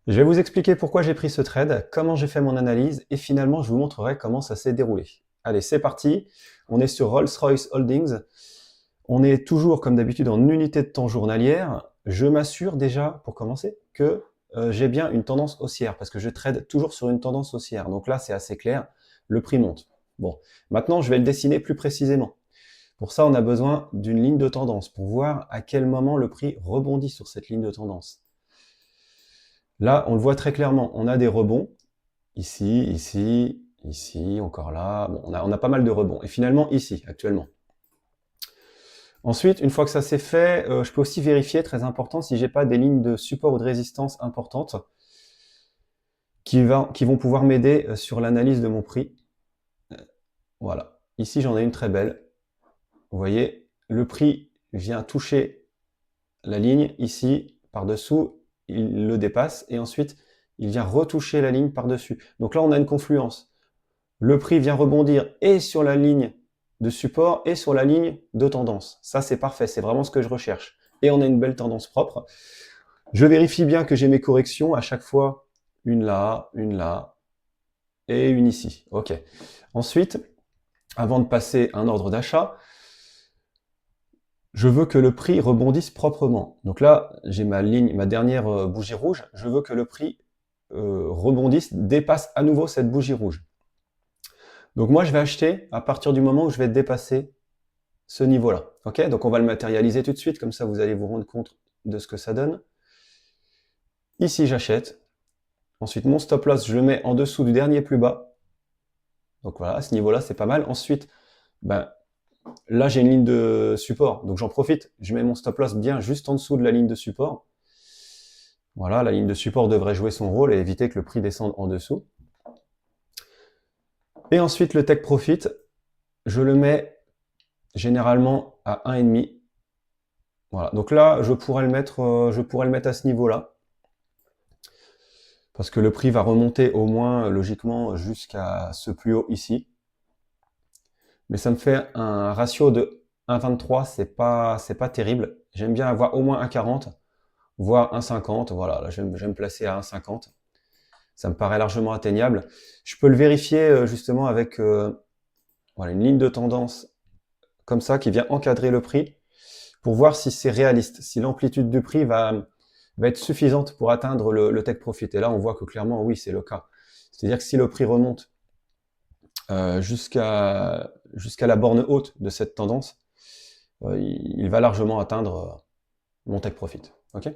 Je vais vous expliquer pourquoi j'ai pris ce trade, comment j'ai fait mon analyse et finalement je vous montrerai comment ça s'est déroulé. Allez, c'est parti. On est sur Rolls-Royce Holdings. On est toujours comme d'habitude en unité de temps journalière. Je m'assure déjà, pour commencer, que j'ai bien une tendance haussière parce que je trade toujours sur une tendance haussière. Donc là, c'est assez clair. Le prix monte. Bon, maintenant, je vais le dessiner plus précisément. Pour ça, on a besoin d'une ligne de tendance pour voir à quel moment le prix rebondit sur cette ligne de tendance. Là, on le voit très clairement, on a des rebonds, ici, ici, ici, encore là, bon, on a pas mal de rebonds, et finalement ici, actuellement. Ensuite, une fois que ça c'est fait, je peux aussi vérifier, très important, si j'ai pas des lignes de support ou de résistance importantes qui vont pouvoir m'aider sur l'analyse de mon prix. Voilà, ici j'en ai une très belle. Vous voyez, le prix vient toucher la ligne, ici, par-dessous, il le dépasse, et ensuite, il vient retoucher la ligne par-dessus. Donc là, on a une confluence. Le prix vient rebondir et sur la ligne de support et sur la ligne de tendance. Ça, c'est parfait, c'est vraiment ce que je recherche. Et on a une belle tendance propre. Je vérifie bien que j'ai mes corrections à chaque fois. Une là, et une ici. OK. Ensuite, avant de passer un ordre d'achat, je veux que le prix rebondisse proprement. Donc là, j'ai ma ligne, ma dernière bougie rouge. Je veux que le prix rebondisse, dépasse à nouveau cette bougie rouge. Donc moi, je vais acheter à partir du moment où je vais dépasser ce niveau-là. Ok, donc on va le matérialiser tout de suite, comme ça vous allez vous rendre compte de ce que ça donne. Ici, j'achète. Ensuite, mon stop loss, je le mets en dessous du dernier plus bas. Donc voilà, à ce niveau-là, c'est pas mal. Ensuite, ben, là, j'ai une ligne de support, donc j'en profite. Je mets mon stop loss bien juste en dessous de la ligne de support. Voilà, la ligne de support devrait jouer son rôle et éviter que le prix descende en dessous. Et ensuite, le take profit, je le mets généralement à 1,5. Voilà, donc là, je pourrais le mettre à ce niveau-là. Parce que le prix va remonter au moins, logiquement, jusqu'à ce plus haut ici. Mais ça me fait un ratio de 1,23, c'est pas terrible. J'aime bien avoir au moins 1,40, voire 1,50. Voilà, là, je vais me placer à 1,50. Ça me paraît largement atteignable. Je peux le vérifier justement avec voilà, une ligne de tendance comme ça qui vient encadrer le prix pour voir si c'est réaliste, si l'amplitude du prix va être suffisante pour atteindre le take profit. Et là, on voit que clairement, oui, c'est le cas. C'est-à-dire que si le prix remonte jusqu'à la borne haute de cette tendance, il va largement atteindre mon take profit. Ok.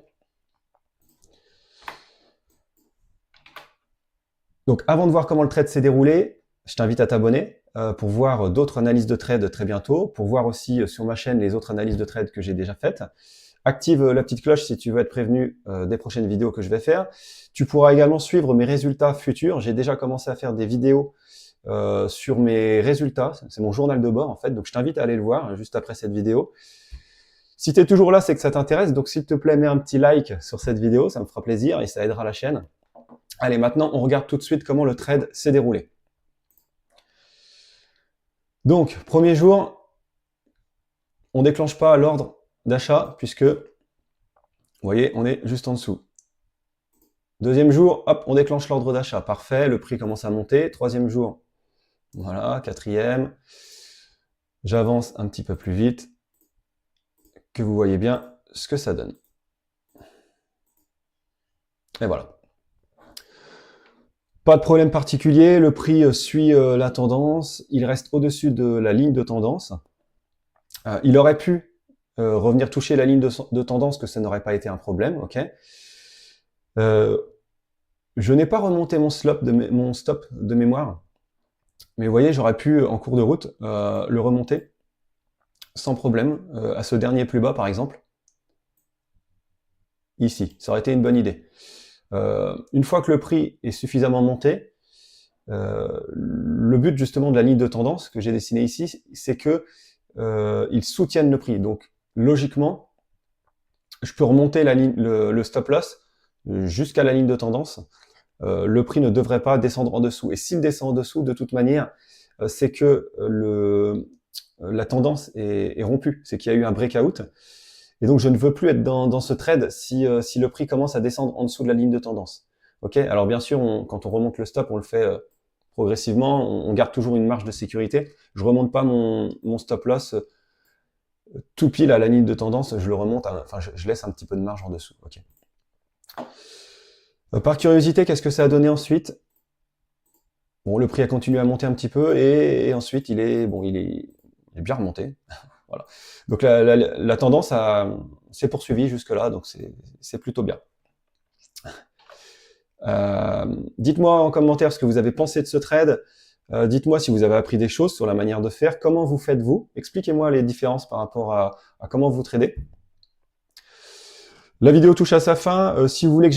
Donc, avant de voir comment le trade s'est déroulé, je t'invite à t'abonner pour voir d'autres analyses de trade très bientôt, pour voir aussi sur ma chaîne les autres analyses de trade que j'ai déjà faites. Active la petite cloche si tu veux être prévenu des prochaines vidéos que je vais faire. Tu pourras également suivre mes résultats futurs. J'ai déjà commencé à faire des vidéos sur mes résultats. C'est mon journal de bord en fait, donc je t'invite à aller le voir juste après cette vidéo. Si tu es toujours là, c'est que ça t'intéresse, donc s'il te plaît, mets un petit like sur cette vidéo, ça me fera plaisir et ça aidera la chaîne. Allez, maintenant, on regarde tout de suite comment le trade s'est déroulé. Donc, premier jour, on déclenche pas l'ordre d'achat puisque, vous voyez, on est juste en dessous. Deuxième jour, hop, on déclenche l'ordre d'achat. Parfait, le prix commence à monter. Troisième jour, voilà, quatrième. J'avance un petit peu plus vite, que vous voyez bien ce que ça donne. Et voilà. Pas de problème particulier, le prix suit la tendance, il reste au-dessus de la ligne de tendance. Il aurait pu revenir toucher la ligne de tendance, que ça n'aurait pas été un problème, ok. Je n'ai pas remonté mon stop de mémoire, mais vous voyez, j'aurais pu, en cours de route, le remonter sans problème, à ce dernier plus bas par exemple. Ici, ça aurait été une bonne idée. Une fois que le prix est suffisamment monté, le but justement de la ligne de tendance que j'ai dessinée ici, c'est que il soutienne le prix. Donc logiquement, je peux remonter le stop loss jusqu'à la ligne de tendance. Le prix ne devrait pas descendre en dessous. Et s'il descend en dessous, de toute manière, c'est que la tendance est rompue, c'est qu'il y a eu un breakout. Et donc je ne veux plus être dans ce trade si le prix commence à descendre en dessous de la ligne de tendance. Ok, alors bien sûr, quand on remonte le stop, on le fait progressivement, on garde toujours une marge de sécurité. Je remonte pas mon stop loss tout pile à la ligne de tendance, je le remonte, enfin je laisse un petit peu de marge en dessous. Ok. Par curiosité, qu'est-ce que ça a donné ensuite? Bon, le prix a continué à monter un petit peu et ensuite il est bien remonté. Voilà. Donc la tendance s'est poursuivie jusque-là, donc c'est plutôt bien. Dites-moi en commentaire ce que vous avez pensé de ce trade. Dites-moi si vous avez appris des choses sur la manière de faire. Comment vous faites-vous? Expliquez-moi les différences par rapport à comment vous tradez. La vidéo touche à sa fin. Si vous voulez que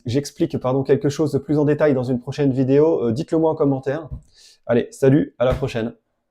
j'explique quelque chose de plus en détail dans une prochaine vidéo, dites-le moi en commentaire. Allez, salut, à la prochaine.